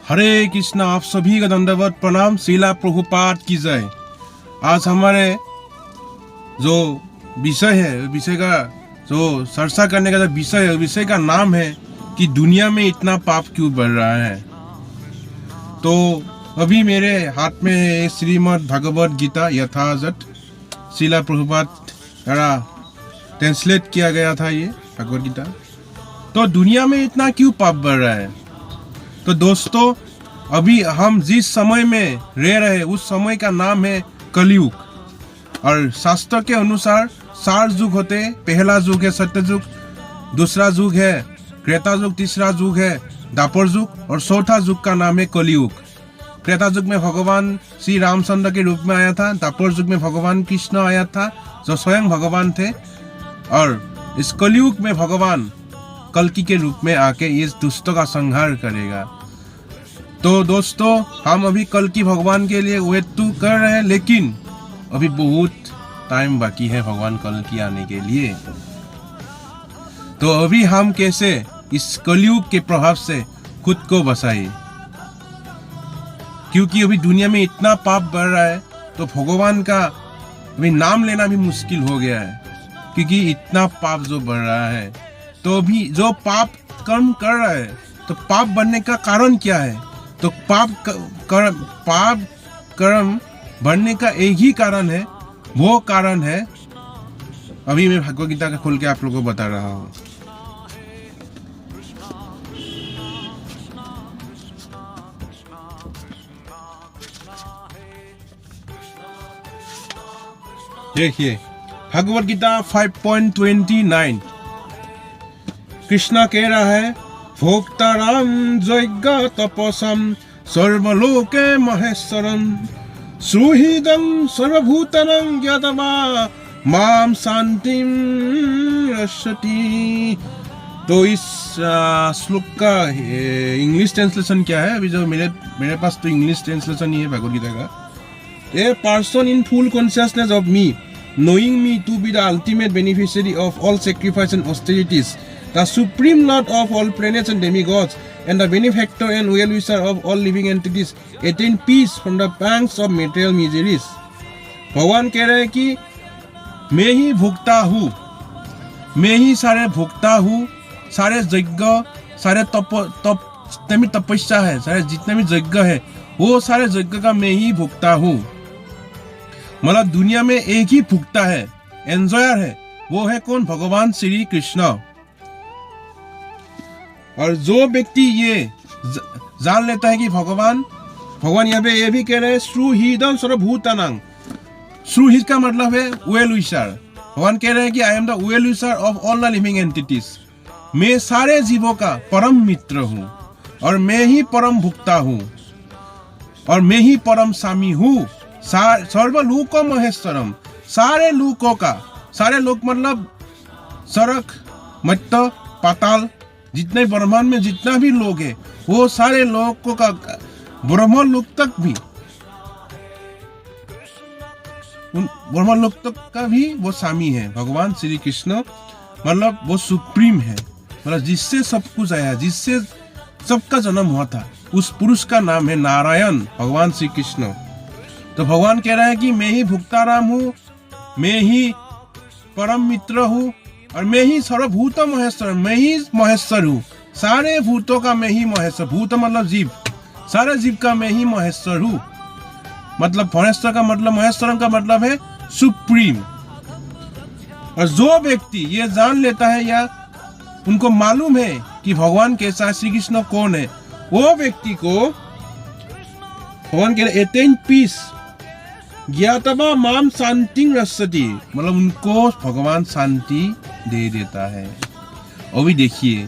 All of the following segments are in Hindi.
हरे कृष्णा। आप सभी का दंडवत प्रणाम। शीला प्रभुपाद की जय। आज हमारे जो विषय है, विषय का जो चर्चा करने का जो विषय है, विषय का नाम है कि दुनिया में इतना पाप क्यों बढ़ रहा है। तो अभी मेरे हाथ में है श्रीमद् भगवद गीता यथाजट, शीला प्रभुपाद द्वारा ट्रांसलेट किया गया था ये भगवद गीता। तो दुनिया में इतना क्यों पाप बढ़ रहा है। तो दोस्तों, अभी हम जिस समय में रह रहे उस समय का नाम है कलयुग। और शास्त्र के अनुसार 4 युग होते हैं। पहला युग है सत्य युग, दूसरा युग है त्रेता युग, तीसरा युग है द्वापर युग और चौथा युग का नाम है कलयुग। त्रेता युग में भगवान श्री रामचंद्र के रूप में आया था। द्वापर युग में भगवान कृष्ण आया था जो स्वयं भगवान थे। और इस कलयुग में भगवान कल्कि के रूप में आके इस दुष्टों का संहार करेगा। तो दोस्तों, हम अभी कल्कि भगवान के लिए वेट तो कर रहे हैं, लेकिन अभी बहुत टाइम बाकी है भगवान कल्कि आने के लिए। तो अभी हम कैसे इस कलयुग के प्रभाव से खुद को बचाए, क्योंकि अभी दुनिया में इतना पाप बढ़ रहा है तो भगवान का अभी नाम लेना भी मुश्किल हो गया है, क्योंकि इतना पाप जो बढ़ रहा है। तो अभी जो पाप कर्म कर रहा है, तो पाप बढ़ने का कारण क्या है। तो पाप कर्म बढ़ने का एक ही कारण है, वो कारण है अभी मैं भगवद गीता का खोल के आप लोगों को बता रहा हूँ। देखिए भगवद गीता 5.29 कृष्णा कह रहा है, भोक्ताराम यज्ञ तपसम सर्वलोके महेश्वरम सुहृदं सर्वभूतानां ज्ञात्वा माम शांतिं रक्षति। तो इस श्लोक का इंग्लिश ट्रांसलेशन क्या है। अभी जो मेरे पास तो इंग्लिश ट्रांसलेशन ही है भगवद गीता का। A person in full consciousness of me, knowing me to be the ultimate beneficiary of all sacrifice and austerities, the supreme lord of all planets and demigods, and the benefactor and well-wisher of all living entities, attain peace from the pangs of material miseries। भगवान कह रहे हैं कि मैं ही भोक्ता हूँ, मैं ही सारे भोक्ता हूँ। सारे यज्ञ, सारे जितने भी तपस्या है, सारे जितने भी यज्ञ है, वो सारे यज्ञ का मैं ही भोक्ता हूँ। मतलब दुनिया में एक ही भुगता है, एंजॉयर है, वो है कौन, भगवान श्री कृष्ण। और जो व्यक्ति ये जान लेता है कि भगवान यहाँ पे ये भी कह रहे हैं, सुहृदं सर्वभूतानां। सुहृद का मतलब है वेल विशर। भगवान कह रहे हैं कि I am the well wisher of all the living entities. मैं सारे जीवों का परम मित्र हूँ और मैं ही परम भुक्ता हूँ और मैं ही परम स्वामी हूँ। सर्वलोक महेश्वरम, सारे लोकों का, सारे लोक मतलब सड़क मत्य पाताल, जितने ब्रह्मांड में जितना भी लोग है, वो सारे लोकों का, ब्रह्म लोक तक भी, ब्रह्म लोक तक का भी वो स्वामी है भगवान श्री कृष्ण। मतलब वो सुप्रीम है, मतलब जिससे सब कुछ आया, जिससे सबका जन्म हुआ था, उस पुरुष का नाम है नारायण, भगवान श्री कृष्ण। तो भगवान कह रहा है कि मैं ही भुक्ताराम हूँ, मैं ही परम मित्र हूँ और मैं ही सर्वभूत महेश्वर, मैं ही महेश्वर हूँ। सारे भूतों का मैं ही महेश्वर, भूत मतलब जीव, सारे जीव का मैं ही महेश्वर हूँ। मतलब महेश्वर का मतलब, महेश्वरम का मतलब है सुप्रीम। और जो व्यक्ति ये जान लेता है या उनको मालूम है कि भगवान कैसा है, श्री कृष्ण कौन है, वो व्यक्ति को भगवान कह रहे अटेन पीस ज्ञातवा माम शांति रक्षति। मतलब उनको भगवान शांति दे देता है। अभी देखिए,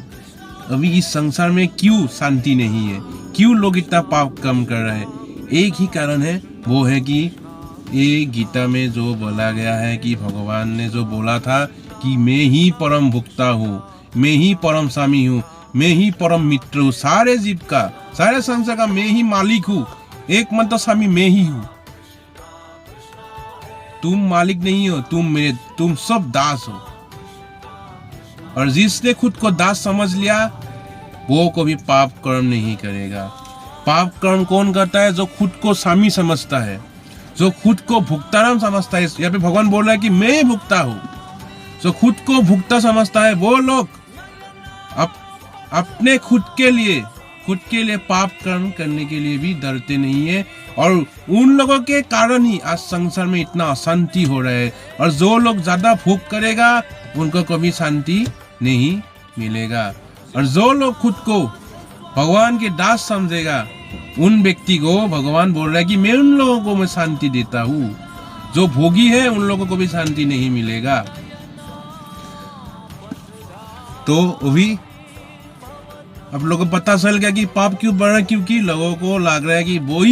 अभी इस संसार में क्यों शांति नहीं है, क्यों लोग इतना पाप कम कर रहे हैं। एक ही कारण है, वो है कि ये गीता में जो बोला गया है कि भगवान ने जो बोला था कि मैं ही परम भुक्ता हूँ, मैं ही परम स्वामी हूँ, मैं ही परम मित्र हूँ, सारे जीव का, सारे संसार का मैं ही मालिक हूँ, एकमात्र स्वामी मैं ही हूँ। तुम मालिक नहीं हो, तुम सब दास हो। और जिसने खुद को दास समझ लिया, वो कभी पाप कर्म नहीं करेगा। पाप कर्म कौन करता है? जो खुद को स्वामी समझता है, जो खुद को भुगतान समझता है। यहाँ पे भगवान बोल रहा है कि मैं भुगता हूँ। जो खुद को भुगता समझता है वो लोग अपने खुद के लिए पाप कर्म करने के लिए भी डरते नहीं है। और उन लोगों के कारण ही आज संसार में इतना अशांति हो रहा है। और जो लोग ज्यादा भोग करेगा उनको कभी शांति नहीं मिलेगा। और जो लोग खुद को भगवान के दास समझेगा उन व्यक्ति को भगवान बोल रहा है कि मैं उन लोगों को मैं शांति देता हूँ। जो भोगी है उन लोगों को भी शांति नहीं मिलेगा। तो अभी अब लोगों को पता चल गया कि पाप क्यों बढ़ रहा है, क्योंकि लोगों को लग रहा है कि वो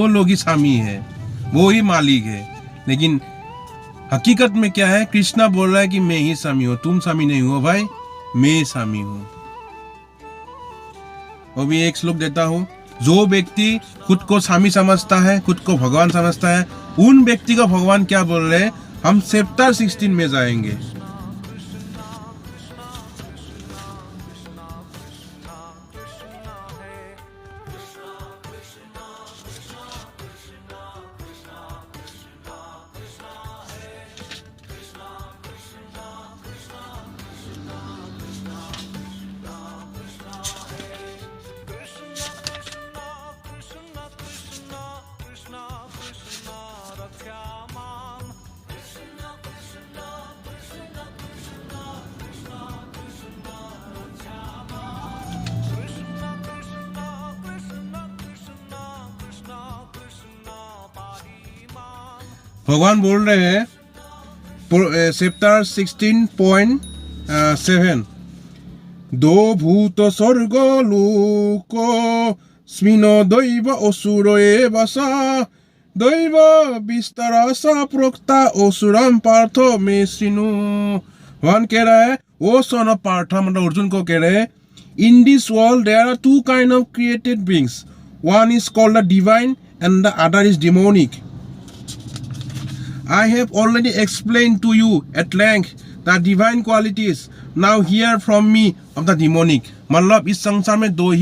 लोग ही स्वामी है, वो ही मालिक है। लेकिन हकीकत में क्या है? कृष्णा बोल रहा है कि मैं ही स्वामी हूँ, तुम स्वामी नहीं हो भाई, मैं स्वामी हूँ। अभी एक श्लोक देता हूँ। जो व्यक्ति खुद को स्वामी समझता है, खुद को भगवान समझता है, उन व्यक्ति को भगवान क्या बोल रहे हैं? हम चैप्टर 16 में जाएंगे। भगवान बोल रहे हैं चैप्टर 16.7 दो भूत स्वर्ग लोक स्मिन दैव असुर एवसा दैव विस्तारासा प्रोक्ता असुरम पार्थ में सिनु। भगवान कह रहा है, ओ सन ऑफ पार्थ, मतलब अर्जुन को कह रहे हैं, in this world there are two kind of created beings, one is called the divine and the other is demonic. I have already explained to you at length the divine qualities. Now hear from me of the demonic. मतलब इस संसार में दो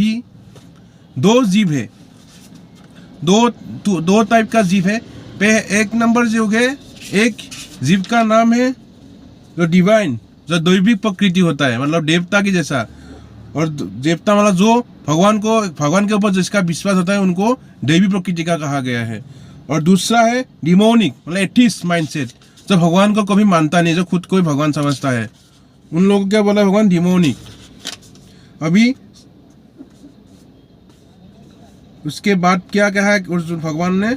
जीव है, दो टाइप का जीव है। एक नंबर जो है, एक जीव का नाम है जो डिवाइन, जो दैविक प्रकृति होता है, मतलब देवता की जैसा। और देवता मतलब जो भगवान के ऊपर जिसका विश्वास होता है उनको दैवी प्रकृति का कहा गया है। और दूसरा है डिमोनिक, मतलब एथिस्ट माइंडसेट, जो भगवान को कभी मानता नहीं, जो खुद को ही भगवान समझता है, उन लोगों को क्या बोला भगवान? डिमोनिक। अभी उसके बाद क्या कहा है भगवान ने?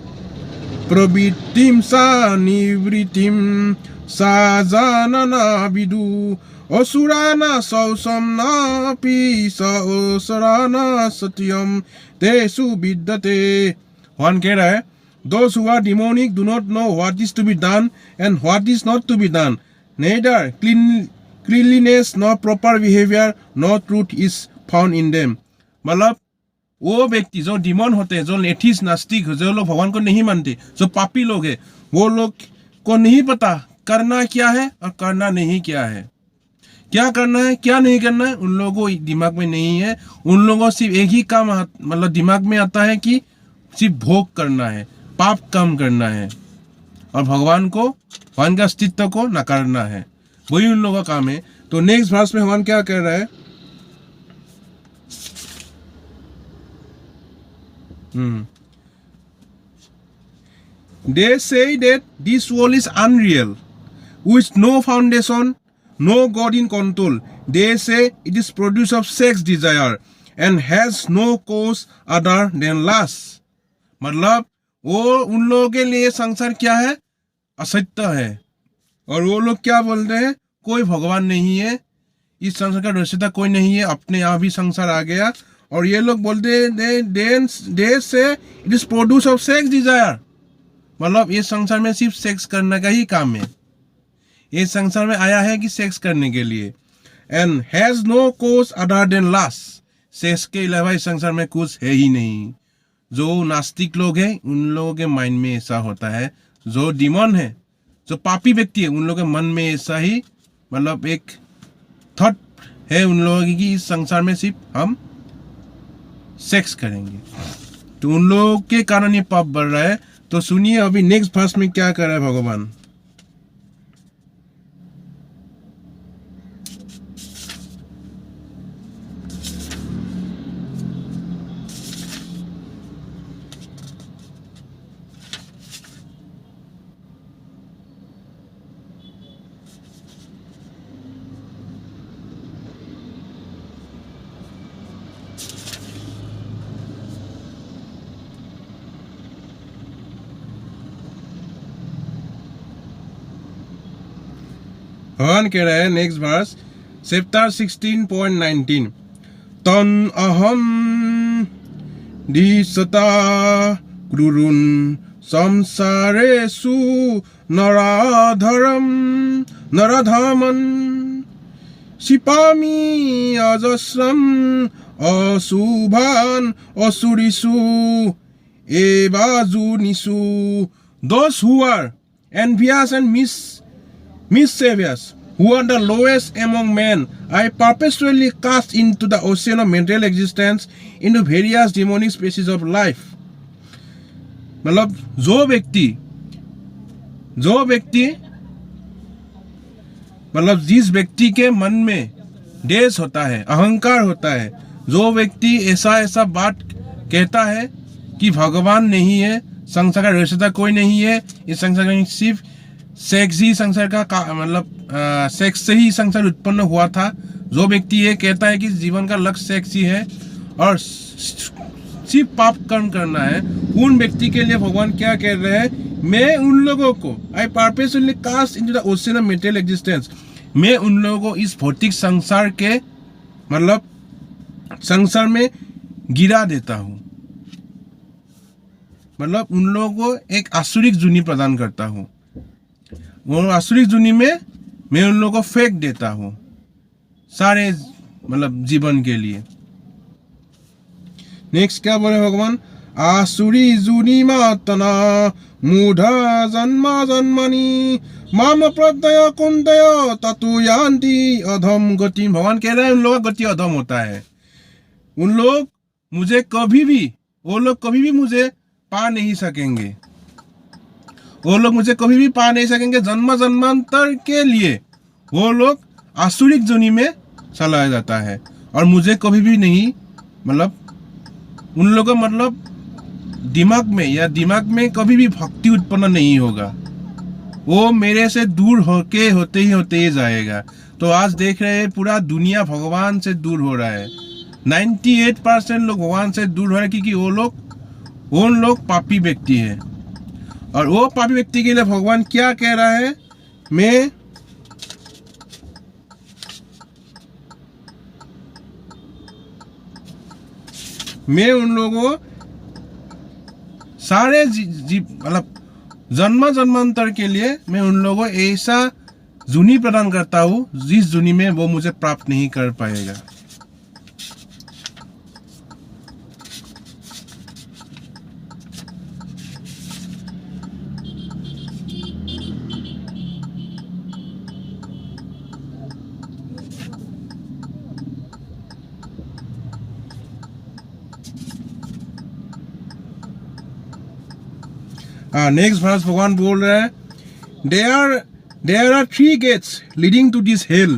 प्रवृत्तिम सा निवृत्तिम सा जानना विदु असुराना सौसम नापि सौसराना सत्यम तेसु विद्यते। भगवान कह रहा है, those who are demonic do not know what is to be done and what is not to be done. Neither cleanliness nor proper behavior nor truth is found in them. मतलब वो व्यक्ति जो डिमोन होते हैं, जो एथिस्ट नास्तिक, जो लोग भगवान को नहीं मानते, जो पापी लोग हैं, वो लोग को नहीं पता करना क्या है और करना नहीं क्या है। क्या करना है क्या नहीं करना है उन लोगों को दिमाग में नहीं है। उन लोगों को सिर्फ एक ही काम मतलब दिमाग में आता है कि सिर्फ भोग करना है, पाप कम करना है और भगवान का अस्तित्व को नकारना है, वही उन लोगों का काम है। तो नेक्स्ट वर्स में भगवान क्या कह रहा है? They say that this world is unreal, with no foundation, no God in control. They say it is produce of sex desire and has no cause other than lust. मतलब वो उन लोगों के लिए संसार क्या है? असत्य है। और वो लोग क्या बोलते हैं? कोई भगवान नहीं है, इस संसार का रचयिता कोई नहीं है, अपने आप ही संसार आ गया। और ये लोग बोलते हैं दे से it is produce of sex Dzire, मतलब ये संसार में सिर्फ सेक्स करने का ही काम है, ये संसार में आया है कि सेक्स करने के लिए। And has no cause other than lust, sex के अलावा इस संसार में कुछ है ही नहीं। जो नास्तिक लोग हैं उन लोगों के माइंड में ऐसा होता है, जो डिमोन है, जो पापी व्यक्ति है, उन लोगों के मन में ऐसा ही मतलब एक थॉट है उन लोगों की, इस संसार में सिर्फ हम सेक्स करेंगे, तो उन लोगों के कारण ये पाप बढ़ रहा है। तो सुनिए अभी नेक्स्ट वर्स में क्या कर रहा है भगवान। भगवान कह रहे हैं नेक्स्ट वर्स चैप्टर 16.19, तन अहम दिसता क्रूरुन संसारेषु नराधमन शिपामि अजस्रम अशुभान असुरिषु एवाजुनिषु। Those who are envious and mischievous, who are the lowest among men, I purposefully cast into the ocean of material existence, into various demonic species of life. मतलब जो व्यक्ति मतलब जिस व्यक्ति के मन में देश होता है, अहंकार होता है, जो व्यक्ति ऐसा बात कहता है कि भगवान नहीं है, संसार का रचयिता कोई नहीं है, इस संसार में सिर्फ सेक्स ही संसार का मतलब सेक्स से ही संसार उत्पन्न हुआ था, जो व्यक्ति ये कहता है कि जीवन का लक्ष्य सेक्स ही है और सिर्फ पाप कर्म करना है, उन व्यक्ति के लिए भगवान क्या कह रहे हैं, मैं उन लोगों को I purposefully cast into the ocean of material existence, मैं उन लोगों को इस भौतिक संसार के मतलब संसार में गिरा देता हूँ, मतलब उन लोगों को एक आसुरिक जुनी प्रदान करता हूँ, वो आसुरिक जुनी में मैं उन लोगों को फेंक देता हूँ सारे मतलब जीवन के लिए। नेक्स्ट क्या बोले भगवान, आसुरी जुनी मातना मूढ़ा जन्मा जन्मनी माम प्रदय कुंदय ततु यान्ति अधम गति। भगवान कह रहे हैं उन लोगों का गति अधम होता है, उन लोग मुझे कभी भी मुझे पा नहीं सकेंगे, वो लोग मुझे कभी भी पा नहीं सकेंगे। जन्म जन्मांतर के लिए वो लोग आसुरिक जोनी में चला जाता है और मुझे कभी भी नहीं मतलब उन लोगों मतलब दिमाग में कभी भी भक्ति उत्पन्न नहीं होगा, वो मेरे से दूर होते ही जाएगा। तो आज देख रहे हैं पूरा दुनिया भगवान से दूर हो रहा है, 98% लोग भगवान से दूर हो रहे हैं क्योंकि उन लोग पापी व्यक्ति है। और वो पापी व्यक्ति के लिए भगवान क्या कह रहा है, मैं उन लोगों सारे मतलब जन्म जन्मांतर के लिए मैं उन लोगों को ऐसा जुनी प्रदान करता हूँ जिस जुनी में वो मुझे प्राप्त नहीं कर पाएगा। नेक्स्ट वर्स भगवान बोल रहे हैं, there are 3 gates leading to this hell,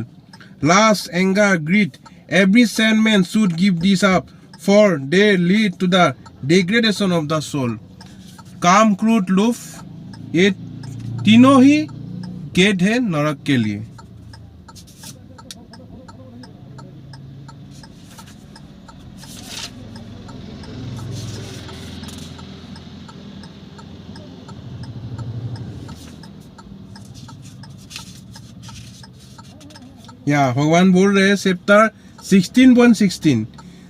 lust, anger, greed. Every sane man should give these up, for they lead to the degradation of the soul. काम, क्रोध, लोभ, ये तीनों ही गेट है नरक के लिए। भगवान बोल रहे हैं chapter 16.16,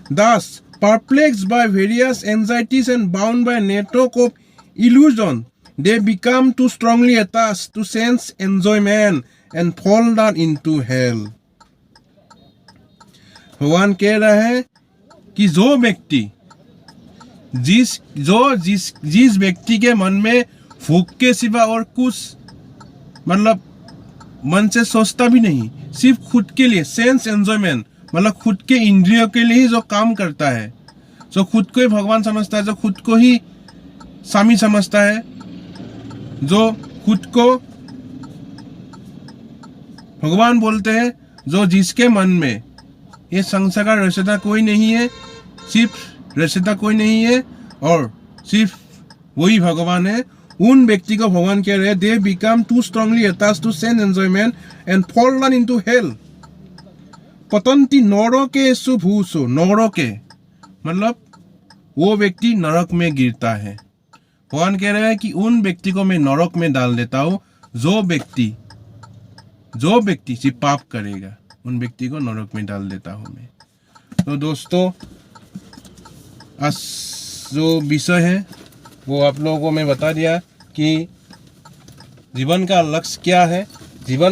thus perplexed by various anxieties and bound by network of illusion, they become too strongly attached to sense enjoyment and fall down into hell. भगवान कह रहे हैं कि जो व्यक्ति जिस व्यक्ति के मन में भूख के सिवा और कुछ मतलब मन से सोचता भी नहीं, सिर्फ खुद के लिए सेंस एंजॉयमेंट मतलब खुद के इंद्रियों के लिए ही जो काम करता है, जो खुद को ही भगवान समझता है, जो खुद को ही स्वामी समझता है, जो खुद को भगवान बोलते हैं, जो जिसके मन में ये संसार का रचयिता कोई नहीं है, सिर्फ रचयिता कोई नहीं है और सिर्फ वही भगवान है, उन व्यक्ति को भगवान कह रहे हैं they become too strongly attached to sense enjoyment and fallen into hell पतंती नरकेषु भूषु। नरके मतलब वो व्यक्ति नरक में गिरता है। भगवान कह रहे हैं कि उन व्यक्ति को मैं नरक में डाल देता हूँ, जो व्यक्ति सिर्फ पाप करेगा, उन व्यक्ति को नरक में डाल देता हूँ मैं। तो दोस्तों, आज जो विषय है वो आप लोगों को मैं बता दिया कि जीवन का लक्ष्य क्या है। जीवन